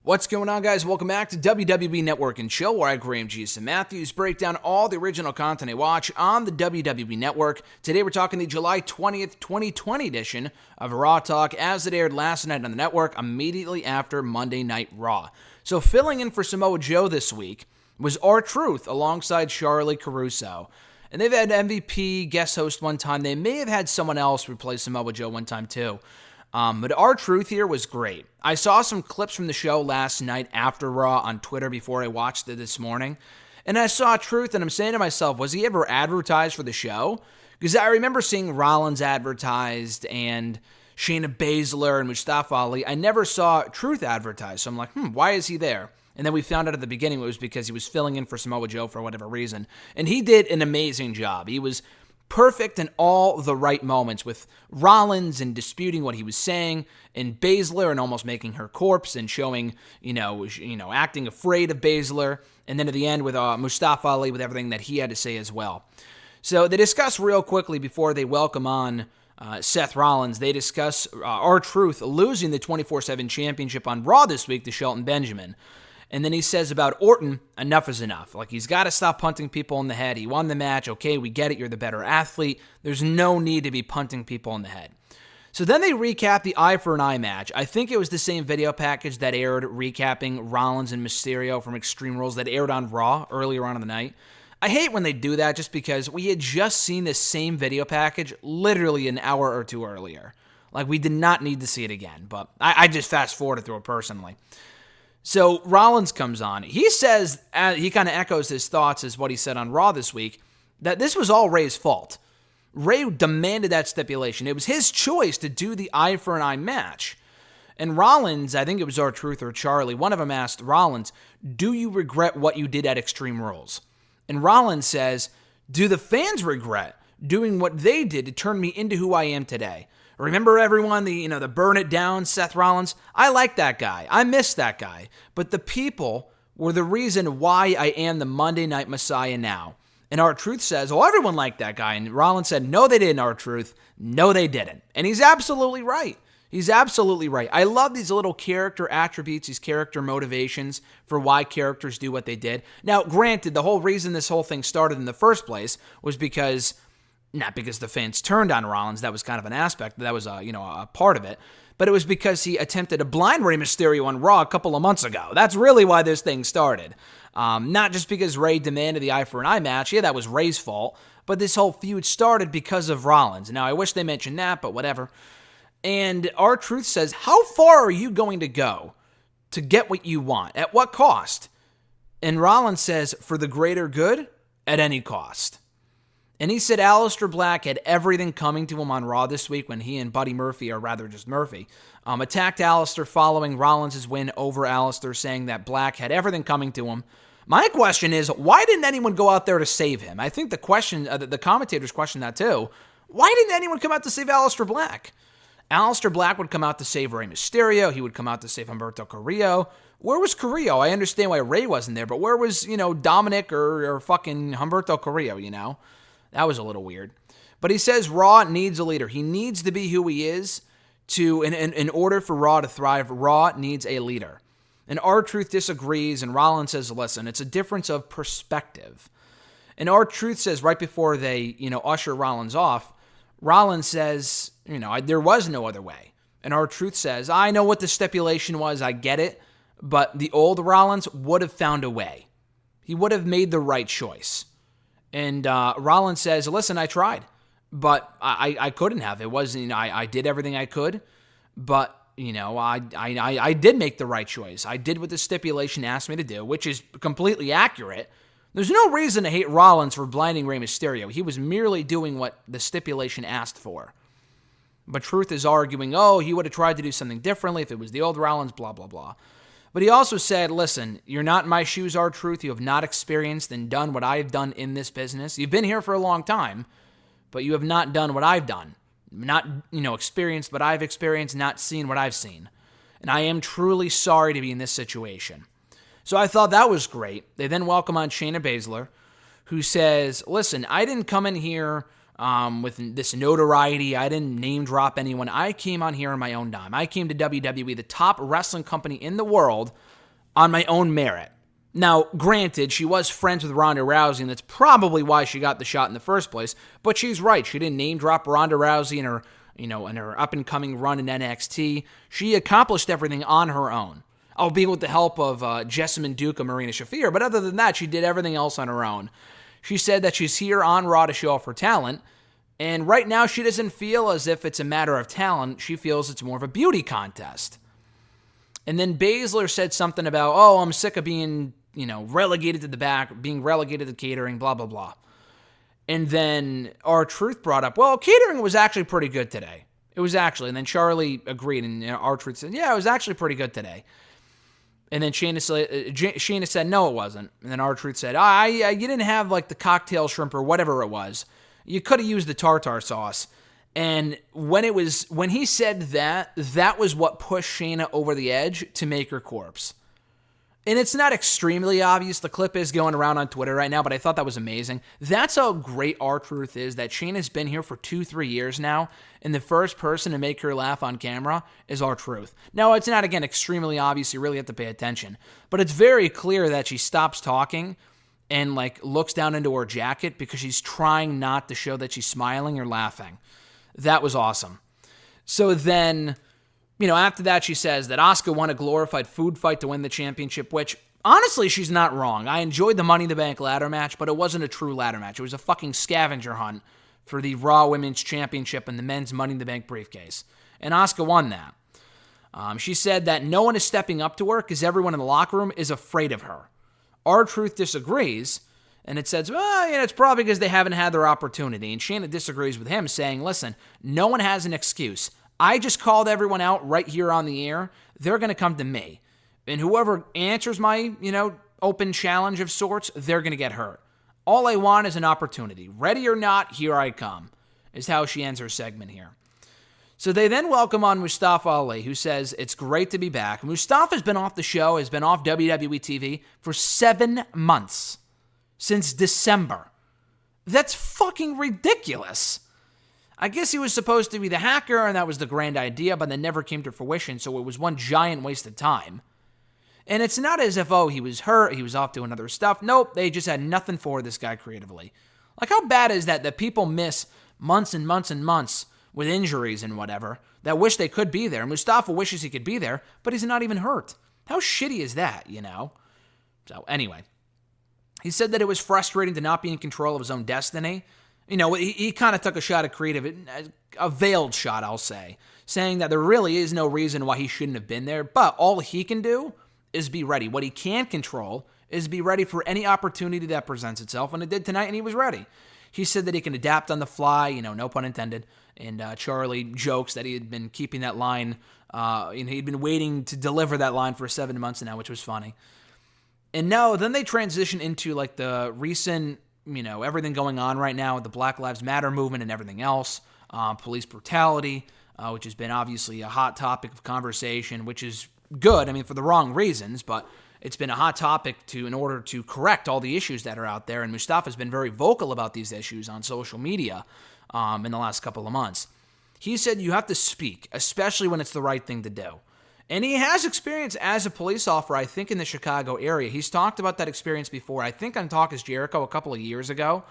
What's going on, guys? Welcome back to WWE Network and Chill, where I, Graham Jason Matthews, break down all the original content I watch on the WWE Network. Today we're talking the July 20th, 2020 edition of Raw Talk as it aired last night on the network immediately after Monday Night Raw. So filling in for Samoa Joe this week was R-Truth alongside Charlie Caruso. And they've had MVP guest host one time. They may have had someone else replace Samoa Joe one time too. But R-Truth here was great. I saw some clips from the show last night after Raw on Twitter before I watched it this morning. And I saw Truth and I'm saying to myself, was he ever advertised for the show? Because I remember seeing Rollins advertised and Shayna Baszler and Mustafa Ali. I never saw Truth advertised. So I'm like, why is he there? And then we found out at the beginning it was because he was filling in for Samoa Joe for whatever reason. And he did an amazing job. He was perfect in all the right moments with Rollins and disputing what he was saying, and Baszler and almost making her corpse and showing, acting afraid of Baszler, and then at the end with Mustafa Ali with everything that he had to say as well. So they discuss real quickly before they welcome on Seth Rollins. They discuss R-Truth losing the 24/7 championship on Raw this week to Shelton Benjamin. And then he says about Orton, enough is enough. Like, he's got to stop punting people in the head. He won the match. Okay, we get it. You're the better athlete. There's no need to be punting people in the head. So then they recap the eye for an eye match. I think it was the same video package that aired recapping Rollins and Mysterio from Extreme Rules that aired on Raw earlier on in the night. I hate when they do that just because we had just seen this same video package literally an hour or two earlier. Like, we did not need to see it again, but I just fast forwarded through it personally. So Rollins comes on. He says, he kind of echoes his thoughts as what he said on Raw this week, that this was all Ray's fault. Ray demanded that stipulation. It was his choice to do the eye for an eye match. And Rollins, I think it was R-Truth or Charlie, one of them asked Rollins, do you regret what you did at Extreme Rules? And Rollins says, do the fans regret doing what they did to turn me into who I am today? Remember everyone, the burn it down, Seth Rollins? I like that guy. I miss that guy. But the people were the reason why I am the Monday Night Messiah now. And R-Truth says, oh, everyone liked that guy. And Rollins said, no, they didn't, R-Truth. No, they didn't. And he's absolutely right. He's absolutely right. I love these little character attributes, these character motivations for why characters do what they did. Now, granted, the whole reason this whole thing started in the first place was because... not because the fans turned on Rollins, that was kind of an aspect, that was a part of it, but it was because he attempted to blind Rey Mysterio on Raw a couple of months ago. That's really why this thing started. Not just because Rey demanded the eye for an eye match, yeah, that was Rey's fault, but this whole feud started because of Rollins. Now, I wish they mentioned that, but whatever. And R-Truth says, how far are you going to go to get what you want? At what cost? And Rollins says, for the greater good, at any cost. And he said Aleister Black had everything coming to him on Raw this week when he and Buddy Murphy, or rather just Murphy, attacked Aleister following Rollins' win over Aleister, saying that Black had everything coming to him. My question is, why didn't anyone go out there to save him? I think the commentators questioned that too. Why didn't anyone come out to save Aleister Black? Aleister Black would come out to save Rey Mysterio. He would come out to save Humberto Carrillo. Where was Carrillo? I understand why Rey wasn't there, but where was, Dominic or fucking Humberto Carrillo, That was a little weird. But he says Raw needs a leader. He needs to be who he is in order for Raw to thrive. Raw needs a leader. And R-Truth disagrees, and Rollins says, listen, it's a difference of perspective. And R-Truth says right before they, usher Rollins off, Rollins says, there was no other way. And R-Truth says, I know what the stipulation was, I get it, but the old Rollins would have found a way. He would have made the right choice. And Rollins says, listen, I tried, but I couldn't have. It wasn't, I did everything I could, but, I did make the right choice. I did what the stipulation asked me to do, which is completely accurate. There's no reason to hate Rollins for blinding Rey Mysterio. He was merely doing what the stipulation asked for. But Truth is arguing, he would have tried to do something differently if it was the old Rollins, blah, blah, blah. But he also said, listen, you're not in my shoes, R-Truth. You have not experienced and done what I've done in this business. You've been here for a long time, but you have not done what I've done. Not, experienced what I've experienced, not seen what I've seen. And I am truly sorry to be in this situation. So I thought that was great. They then welcome on Shayna Baszler, who says, listen, I didn't come in here with this notoriety. I didn't name drop anyone. I came on here on my own dime. I came to WWE, the top wrestling company in the world, on my own merit. Now, granted, she was friends with Ronda Rousey, and that's probably why she got the shot in the first place. But she's right. She didn't name drop Ronda Rousey in her, in her up and coming run in NXT. She accomplished everything on her own, albeit with the help of Jessamine Duke and Marina Shafir. But other than that, she did everything else on her own. She said that she's here on Raw to show off her talent, and right now she doesn't feel as if it's a matter of talent. She feels it's more of a beauty contest. And then Baszler said something about, oh, I'm sick of being, relegated to the back, being relegated to catering, blah, blah, blah. And then R-Truth brought up, well, catering was actually pretty good today. It was actually. And then Charlie agreed, and R-Truth said, yeah, it was actually pretty good today. And then Shayna said, no, it wasn't. And then R-Truth said, you didn't have like the cocktail shrimp or whatever it was. You could have used the tartar sauce. And when he said that, that was what pushed Shayna over the edge to make her corpse. And it's not extremely obvious. The clip is going around on Twitter right now, but I thought that was amazing. That's how great R-Truth is, that Shayna's been here for 2-3 years now, and the first person to make her laugh on camera is R-Truth. Now, it's not, again, extremely obvious. You really have to pay attention. But it's very clear that she stops talking and, looks down into her jacket because she's trying not to show that she's smiling or laughing. That was awesome. So then, after that, she says that Asuka won a glorified food fight to win the championship, which, honestly, she's not wrong. I enjoyed the Money in the Bank ladder match, but it wasn't a true ladder match. It was a fucking scavenger hunt for the Raw Women's Championship and the men's Money in the Bank briefcase. And Asuka won that. She said that no one is stepping up to her because everyone in the locker room is afraid of her. R-Truth disagrees, and it says, it's probably because they haven't had their opportunity. And Shayna disagrees with him, saying, listen, no one has an excuse. I just called everyone out right here on the air. They're going to come to me. And whoever answers my, open challenge of sorts, they're going to get hurt. All I want is an opportunity. Ready or not, here I come, is how she ends her segment here. So they then welcome on Mustafa Ali, who says it's great to be back. Mustafa's been off the show, has been off WWE TV for 7 months. Since December. That's fucking ridiculous. I guess he was supposed to be the hacker, and that was the grand idea, but that never came to fruition, so it was one giant waste of time. And it's not as if, he was hurt, he was off doing other stuff. Nope, they just had nothing for this guy creatively. How bad is that people miss months and months and months with injuries and whatever that wish they could be there? Mustafa wishes he could be there, but he's not even hurt. How shitty is that, So anyway. He said that it was frustrating to not be in control of his own destiny. He kind of took a shot at creative, a veiled shot, I'll say, saying that there really is no reason why he shouldn't have been there, but all he can do is be ready. What he can't control is be ready for any opportunity that presents itself, and it did tonight, and he was ready. He said that he can adapt on the fly, no pun intended, and Charlie jokes that he had been keeping that line, he'd been waiting to deliver that line for 7 months now, which was funny. And no, then they transition into the recent, everything going on right now with the Black Lives Matter movement and everything else, police brutality, which has been obviously a hot topic of conversation, which is good. For the wrong reasons, but it's been a hot topic in order to correct all the issues that are out there. And Mustafa's been very vocal about these issues on social media in the last couple of months. He said you have to speak, especially when it's the right thing to do. And he has experience as a police officer, I think, in the Chicago area. He's talked about that experience before, I think on Talk is Jericho a couple of years ago.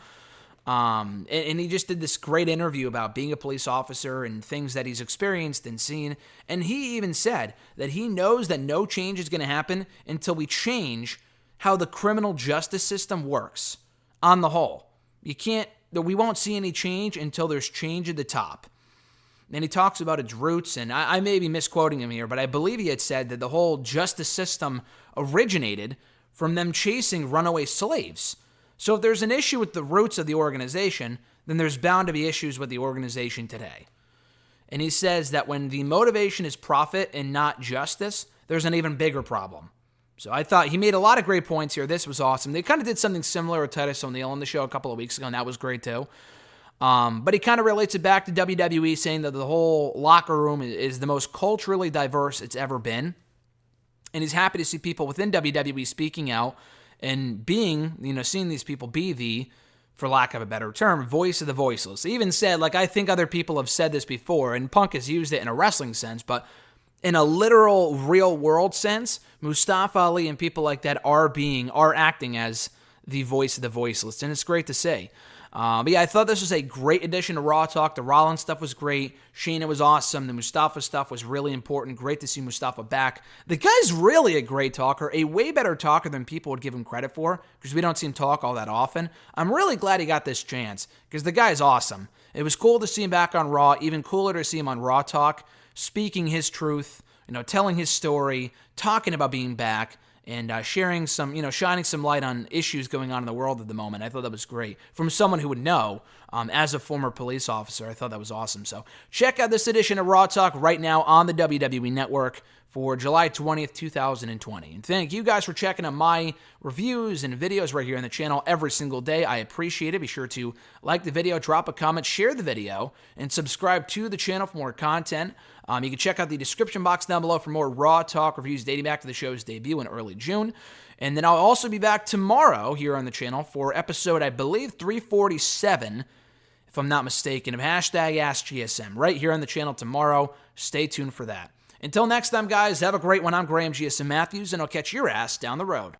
And he just did this great interview about being a police officer and things that he's experienced and seen. And he even said that he knows that no change is going to happen until we change how the criminal justice system works on the whole. We won't see any change until there's change at the top. And he talks about its roots, and I may be misquoting him here, but I believe he had said that the whole justice system originated from them chasing runaway slaves. So if there's an issue with the roots of the organization, then there's bound to be issues with the organization today. And he says that when the motivation is profit and not justice, there's an even bigger problem. So I thought he made a lot of great points here. This was awesome. They kind of did something similar with Titus O'Neil on the show a couple of weeks ago, and that was great too. But he kind of relates it back to WWE, saying that the whole locker room is the most culturally diverse it's ever been. And he's happy to see people within WWE speaking out and being, seeing these people be the, for lack of a better term, voice of the voiceless. He even said, I think other people have said this before, and Punk has used it in a wrestling sense, but in a literal real world sense, Mustafa Ali and people like that are acting as the voice of the voiceless, and it's great to see. But yeah, I thought this was a great addition to Raw Talk. The Rollins stuff was great. Shayna was awesome. The Mustafa stuff was really important. Great to see Mustafa back. The guy's really a great talker, a way better talker than people would give him credit for, because we don't see him talk all that often. I'm really glad he got this chance, because the guy's awesome. It was cool to see him back on Raw, even cooler to see him on Raw Talk, speaking his truth, telling his story, talking about being back, and sharing some, shining some light on issues going on in the world at the moment. I thought that was great. From someone who would know, as a former police officer, I thought that was awesome. So check out this edition of Raw Talk right now on the WWE Network for July 20th, 2020. And thank you guys for checking out my reviews and videos right here on the channel every single day. I appreciate it. Be sure to like the video, drop a comment, share the video, and subscribe to the channel for more content. You can check out the description box down below for more Raw Talk reviews dating back to the show's debut in early June. And then I'll also be back tomorrow here on the channel for episode, I believe, 347, if I'm not mistaken, of #AskGSM, right here on the channel tomorrow. Stay tuned for that. Until next time, guys, have a great one. I'm Graham GSM Matthews, and I'll catch your ass down the road.